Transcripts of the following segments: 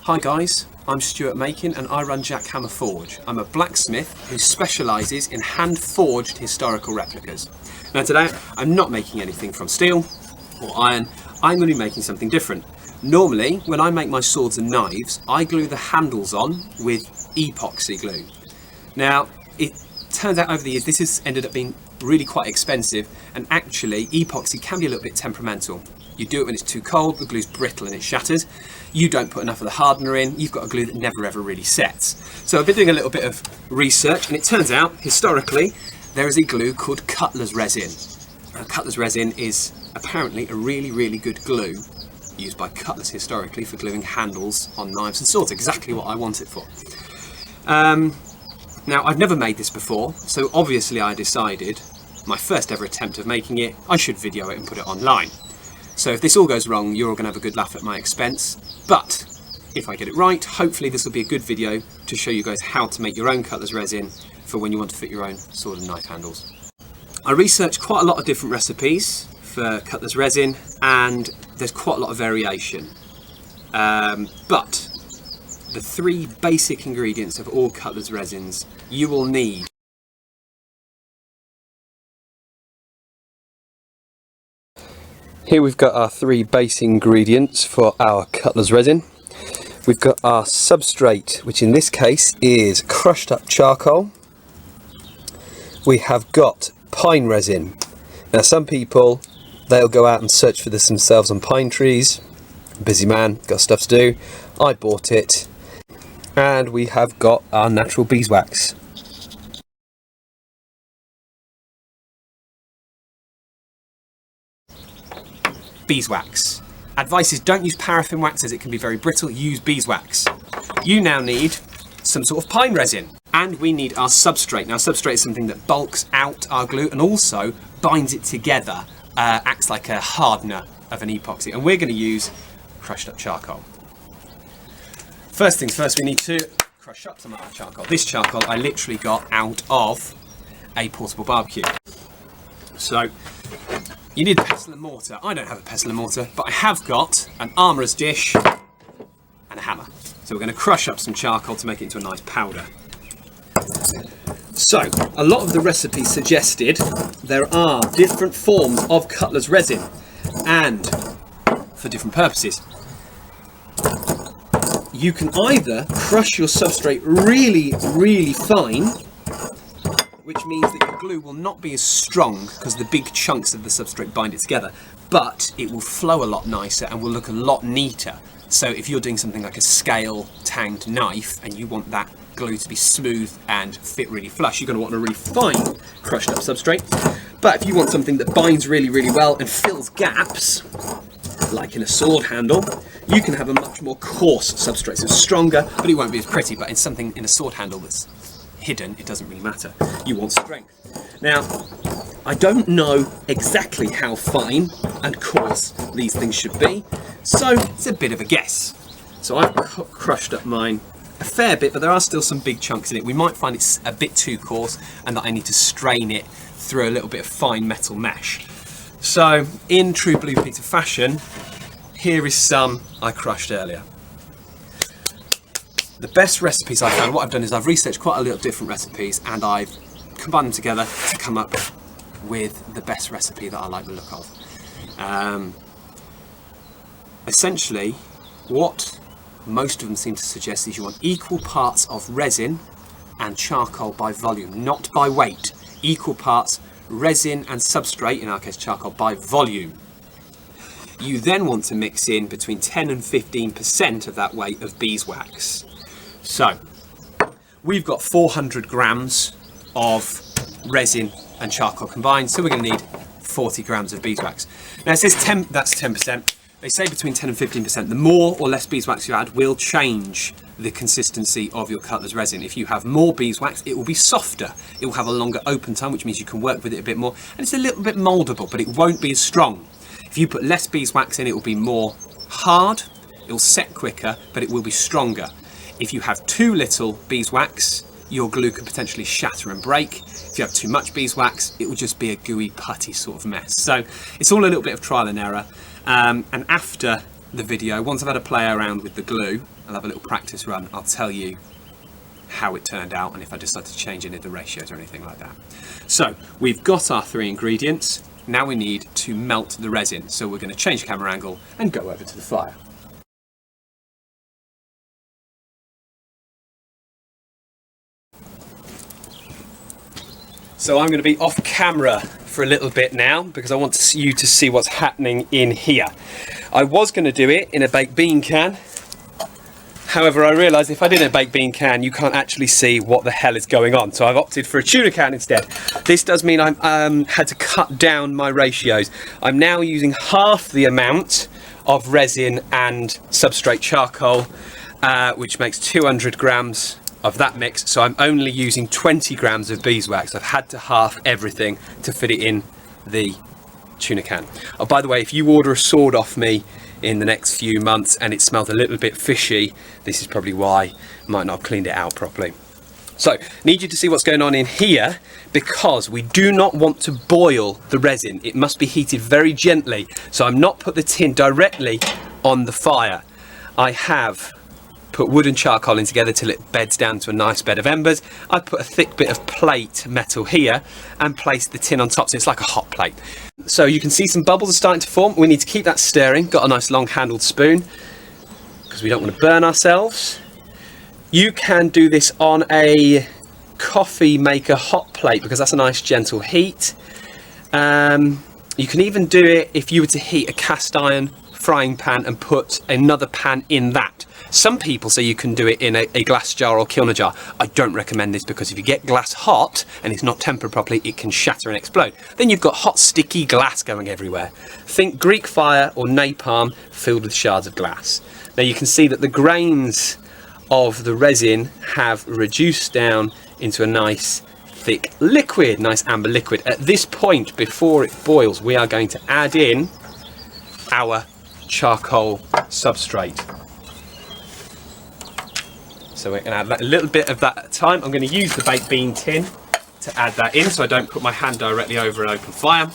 Hi guys, I'm Stuart Makin and I run Jackhammer Forge. I'm a blacksmith who specialises in hand-forged historical replicas. Now today I'm not making anything from steel or iron, I'm going to be making something different. Normally, when I make my swords and knives, I glue the handles on with epoxy glue. Now, it turns out over the years this has ended up being really quite expensive, and actually epoxy can be a little bit temperamental. You do it when it's too cold, the glue's brittle and it shatters. You don't put enough of the hardener in, you've got a glue that never ever really sets. So I've been doing a little bit of research, and it turns out, historically, there is a glue called Cutlers Resin. Now, Cutlers Resin is apparently a really good glue used by cutlers historically for gluing handles on knives and swords, exactly what I want it for. Now, I've never made this before, so obviously I decided, my first ever attempt of making it, I should video it and put it online. So if this all goes wrong, you're all going to have a good laugh at my expense, but if I get it right, hopefully this will be a good video to show you guys how to make your own Cutlers Resin for when you want to fit your own sword and knife handles. I researched quite a lot of different recipes for Cutlers Resin, and there's quite a lot of variation. But the three basic ingredients of all Cutlers Resins you will need. Here we've got our three base ingredients for our Cutlers Resin. We've got our substrate, which in this case is crushed up charcoal. We have got pine resin. Now some people, they'll go out and search for this themselves on pine trees. Busy man, got stuff to do. I bought it. And we have got our natural beeswax. Beeswax. Advice is don't use paraffin wax as it can be very brittle, use beeswax. You now need some sort of pine resin, and we need our substrate. Now substrate is something that bulks out our glue and also binds it together, acts like a hardener of an epoxy, and we're going to use crushed up charcoal. First things first, we need to crush up some of our charcoal. This charcoal I literally got out of a portable barbecue. So you need a pestle and mortar. I don't have a pestle and mortar, but I have got an armourer's dish and a hammer. So we're going to crush up some charcoal to make it into a nice powder. So, a lot of the recipes suggested there are different forms of Cutlers Resin, and for different purposes. You can either crush your substrate really fine, which means that your glue will not be as strong because the big chunks of the substrate bind it together, but it will flow a lot nicer and will look a lot neater. So if you're doing something like a scale tanged knife and you want that glue to be smooth and fit really flush, you're going to want a really fine crushed up substrate. But if you want something that binds really well and fills gaps, like in a sword handle, you can have a much more coarse substrate. So it's stronger, but it won't be as pretty. But in something in a sword handle that's hidden, it doesn't really matter. You want strength. Now, I don't know exactly how fine and coarse these things should be, so it's a bit of a guess. So I've crushed up mine a fair bit, but there are still some big chunks in it. We might find it's a bit too coarse and that I need to strain it through a little bit of fine metal mesh. So in true Blue Peter fashion, here is some I crushed earlier. The best recipes I found, what I've done is I've researched quite a lot of different recipes and I've combined them together to come up with the best recipe that I like the look of. Essentially, what most of them seem to suggest is you want equal parts of resin and charcoal by volume, not by weight. Equal parts resin and substrate, in our case charcoal, by volume. You then want to mix in between 10 and 15% of that weight of beeswax. So, we've got 400 grams of resin and charcoal combined, so we're going to need 40 grams of beeswax. Now it says 10, that's 10%. They say between 10 and 15%. The more or less beeswax you add will change the consistency of your Cutlers Resin. If you have more beeswax, it will be softer. It will have a longer open time, which means you can work with it a bit more, and it's a little bit mouldable, but it won't be as strong. If you put less beeswax in, it will be more hard, it will set quicker, but it will be stronger. If you have too little beeswax, your glue could potentially shatter and break. If you have too much beeswax, it will just be a gooey, putty sort of mess. So it's all a little bit of trial and error. And after the video, once I've had a play around with the glue, I'll have a little practice run, I'll tell you how it turned out and if I decide to change any of the ratios or anything like that. So we've got our 3 ingredients. Now we need to melt the resin. So we're going to change the camera angle and go over to the fire. So I'm going to be off camera for a little bit now because I want you to see what's happening in here. I was going to do it in a baked bean can. However, I realised if I did a baked bean can, you can't actually see what the hell is going on. So I've opted for a tuna can instead. This does mean I had to cut down my ratios. I'm now using half the amount of resin and substrate charcoal, which makes 200 grams of that mix. So I'm only using 20 grams of beeswax. I've had to half everything to fit it in the tuna can. Oh, by the way, if you order a sword off me in the next few months and it smells a little bit fishy, this is probably why. I might not have cleaned it out properly. So, need you to see what's going on in here because we do not want to boil the resin. It must be heated very gently. So I'm not put the tin directly on the fire. I have put wood and charcoal in together till it beds down to a nice bed of embers. I put a thick bit of plate metal here and placed the tin on top, so it's like a hot plate. So you can see some bubbles are starting to form. We need to keep that stirring. Got a nice long handled spoon because we don't want to burn ourselves. You can do this on a coffee maker hot plate because that's a nice gentle heat. You can even do it if you were to heat a cast iron frying pan and put another pan in that. Some people say you can do it in a glass jar or kiln jar. I don't recommend this because if you get glass hot and it's not tempered properly, it can shatter and explode. Then you've got hot, sticky glass going everywhere. Think Greek fire or napalm filled with shards of glass. Now you can see that the grains of the resin have reduced down into a nice thick liquid, nice amber liquid. At this point, before it boils, we are going to add in our charcoal substrate. So we're going to add a little bit of that at a time. I'm going to use the baked bean tin to add that in so I don't put my hand directly over an open fire.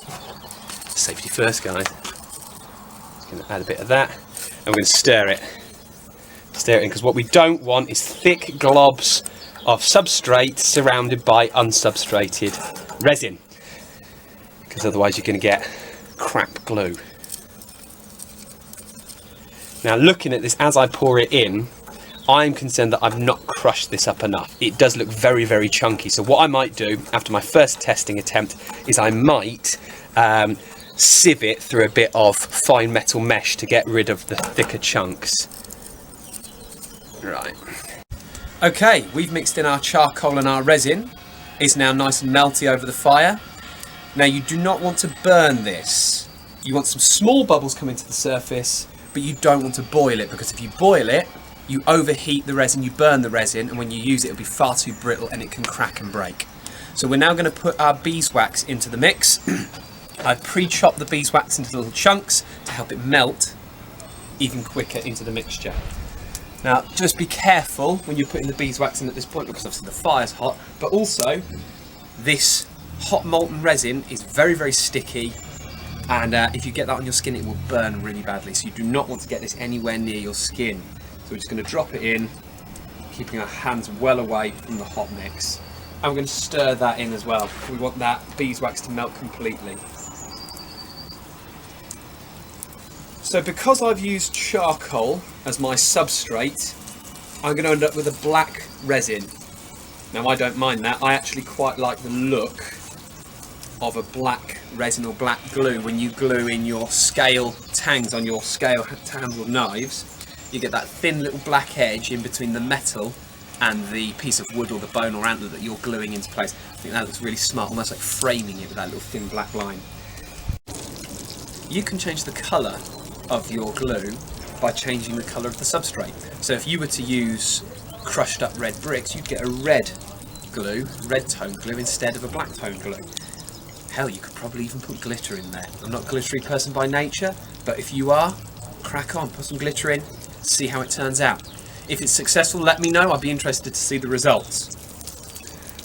Safety first, guys. Just going to add a bit of that and we're going to stir it. Stir it in because what we don't want is thick globs of substrate surrounded by unsubstrated resin, because otherwise you're going to get crap glue. Now looking at this as I pour it in, I'm concerned that I've not crushed this up enough. It does look very, very chunky. So what I might do after my first testing attempt is I might sieve it through a bit of fine metal mesh to get rid of the thicker chunks. Right. Okay, we've mixed in our charcoal and our resin. It's now nice and melty over the fire. Now you do not want to burn this. You want some small bubbles coming to the surface, but you don't want to boil it because if you boil it, you overheat the resin, you burn the resin, and when you use it, it'll be far too brittle and it can crack and break. So we're now going to put our beeswax into the mix. I've pre-chopped the beeswax into little chunks to help it melt even quicker into the mixture. Now, just be careful when you're putting the beeswax in at this point because obviously the fire's hot, but also this hot molten resin is very, very sticky, and if you get that on your skin, it will burn really badly. So you do not want to get this anywhere near your skin. So we're just going to drop it in, keeping our hands well away from the hot mix. And we're going to stir that in as well. We want that beeswax to melt completely. So because I've used charcoal as my substrate, I'm going to end up with a black resin. Now I don't mind that. I actually quite like the look of a black resin or black glue when you glue in your scale tangs on your scale tans or knives. You get that thin little black edge in between the metal and the piece of wood or the bone or antler that you're gluing into place. I think that looks really smart, almost like framing it with that little thin black line. You can change the colour of your glue by changing the colour of the substrate. So if you were to use crushed up red bricks, you'd get a red glue, red tone glue instead of a black tone glue. Hell, you could probably even put glitter in there. I'm not a glittery person by nature, but if you are, crack on, put some glitter in. See how it turns out. If it's successful, let me know. I'd be interested to see the results.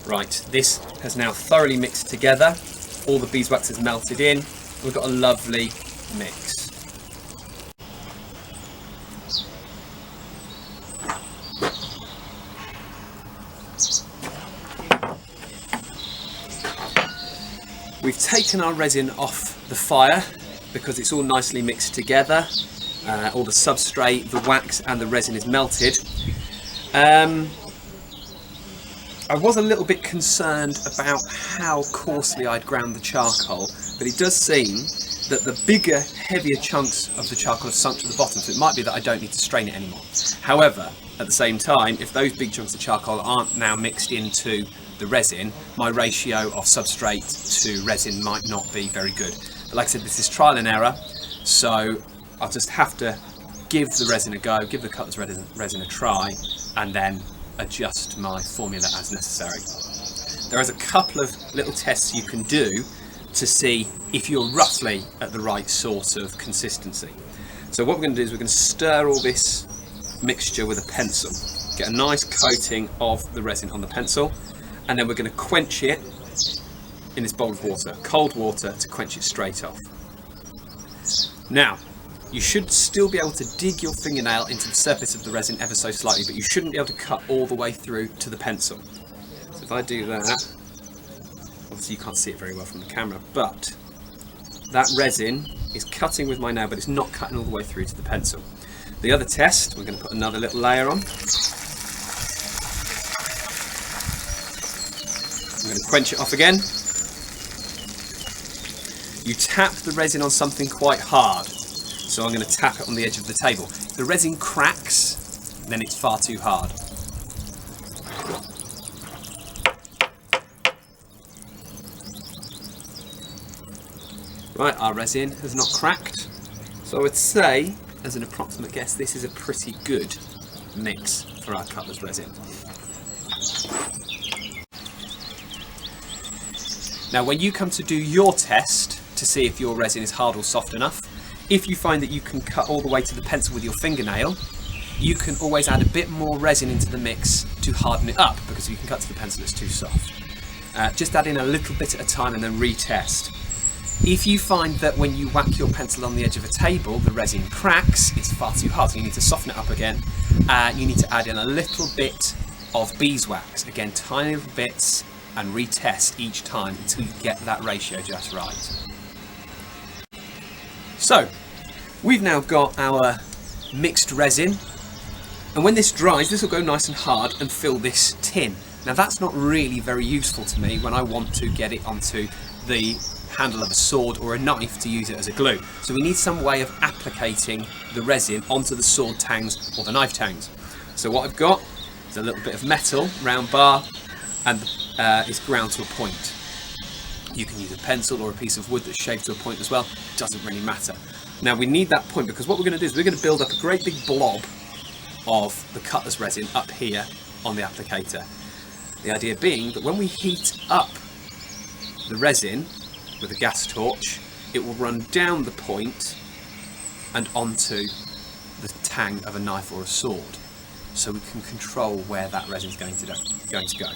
Right, this has now thoroughly mixed together. All the beeswax is melted in. We've got a lovely mix. We've taken our resin off the fire because it's all nicely mixed together. All the substrate, the wax and the resin is melted. I was a little bit concerned about how coarsely I'd ground the charcoal, but it does seem that the bigger, heavier chunks of the charcoal have sunk to the bottom, so it might be that I don't need to strain it anymore. However, at the same time, if those big chunks of charcoal aren't now mixed into the resin, my ratio of substrate to resin might not be very good. But like I said, this is trial and error, so I'll just have to give the resin a go, give the Cutlers resin a try, and then adjust my formula as necessary. There is a couple of little tests you can do to see if you're roughly at the right sort of consistency. So what we're going to do is we're going to stir all this mixture with a pencil, get a nice coating of the resin on the pencil, and then we're going to quench it in this bowl of water, cold water, to quench it straight off. Now, you should still be able to dig your fingernail into the surface of the resin ever so slightly, but you shouldn't be able to cut all the way through to the pencil. So if I do that, obviously you can't see it very well from the camera, but that resin is cutting with my nail, but it's not cutting all the way through to the pencil. The other test, we're going to put another little layer on. I'm going to quench it off again. You tap the resin on something quite hard. So I'm going to tap it on the edge of the table. If the resin cracks, then it's far too hard. Right, our resin has not cracked. So I would say, as an approximate guess, this is a pretty good mix for our Cutlers resin. Now when you come to do your test to see if your resin is hard or soft enough, if you find that you can cut all the way to the pencil with your fingernail, you can always add a bit more resin into the mix to harden it up, because if you can cut to the pencil it's too soft. Just add in a little bit at a time and then retest. If you find that when you whack your pencil on the edge of a table the resin cracks, it's far too hard, so you need to soften it up again. You need to add in a little bit of beeswax, again tiny little bits, and retest each time until you get that ratio just right. So, we've now got our mixed resin, and when this dries, this will go nice and hard and fill this tin. Now that's not really very useful to me when I want to get it onto the handle of a sword or a knife to use it as a glue. So we need some way of applicating the resin onto the sword tangs or the knife tangs. So what I've got is a little bit of metal, round bar, and it's ground to a point. You can use a pencil or a piece of wood that's shaped to a point as well. It doesn't really matter. Now we need that point because what we're going to do is we're going to build up a great big blob of the Cutlers resin up here on the applicator. The idea being that when we heat up the resin with a gas torch, it will run down the point and onto the tang of a knife or a sword, so we can control where that resin is going to go.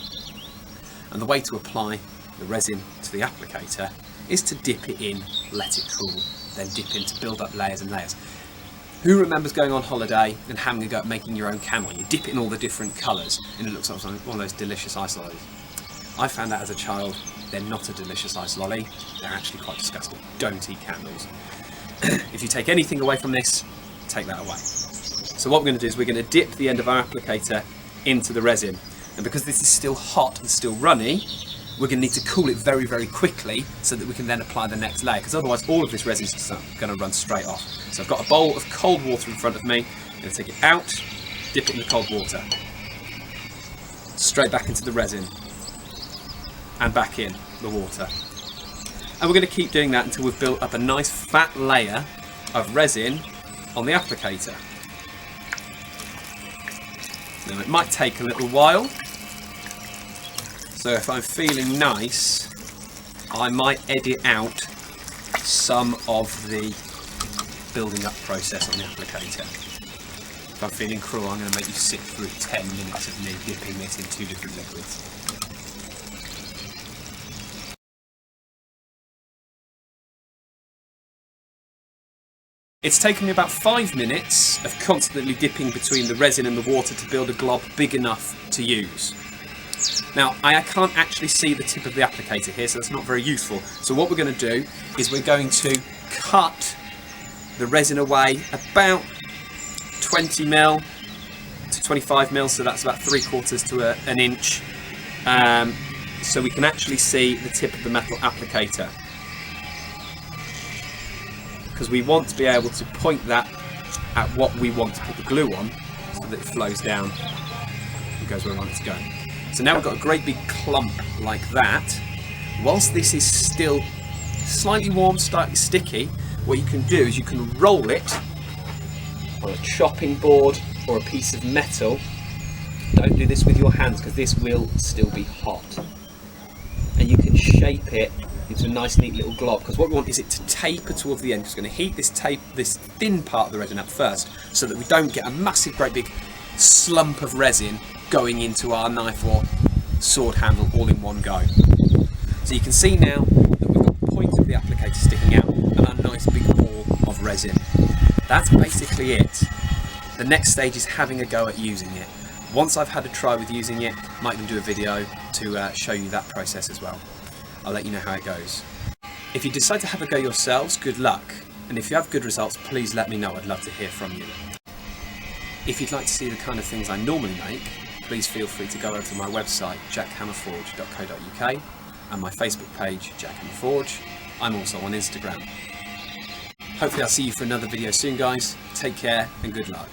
And the way to apply the resin to the applicator is to dip it in, let it cool, then dip in to build up layers and layers. Who remembers going on holiday and having a go at making your own candle? You dip it in all the different colours and it looks like one of those delicious ice lollies. I found out as a child they're not a delicious ice lolly, they're actually quite disgusting. Don't eat candles. If you take anything away from this, take that away. So what we're going to do is we're going to dip the end of our applicator into the resin, and because this is still hot and still runny, we're going to need to cool it very, very quickly so that we can then apply the next layer, because otherwise all of this resin is going to run straight off. So I've got a bowl of cold water in front of me. I'm going to take it out, dip it in the cold water, straight back into the resin, and back in the water. And we're going to keep doing that until we've built up a nice fat layer of resin on the applicator. Now it might take a little while, so if I'm feeling nice, I might edit out some of the building up process on the applicator. If I'm feeling cruel, I'm going to make you sit through 10 minutes of me dipping this in 2 different liquids. It's taken me about 5 minutes of constantly dipping between the resin and the water to build a glob big enough to use. Now, I can't actually see the tip of the applicator here, so that's not very useful. So what we're going to do is we're going to cut the resin away about 20mm to 25mm, so that's about 3/4 to an inch, so we can actually see the tip of the metal applicator, because we want to be able to point that at what we want to put the glue on, so that it flows down and goes where we want it to go. So now we've got a great big clump like that. Whilst this is still slightly warm, slightly sticky, what you can do is you can roll it on a chopping board or a piece of metal. Don't do this with your hands because this will still be hot. And you can shape it into a nice neat little glob, because what we want is it to taper towards the end. It's going to heat this thin part of the resin up first, so that we don't get a massive great big slump of resin going into our knife or sword handle all in one go. So you can see now that we've got the point of the applicator sticking out and a nice big ball of resin. That's basically it. The next stage is having a go at using it. Once I've had a try with using it, I might even do a video to show you that process as well. I'll let you know how it goes. If you decide to have a go yourselves, good luck. And if you have good results, please let me know. I'd love to hear from you. If you'd like to see the kind of things I normally make, please feel free to go over to my website, jackhammerforge.co.uk, and my Facebook page, Jack Hammer Forge. I'm also on Instagram. Hopefully I'll see you for another video soon, guys. Take care and good luck.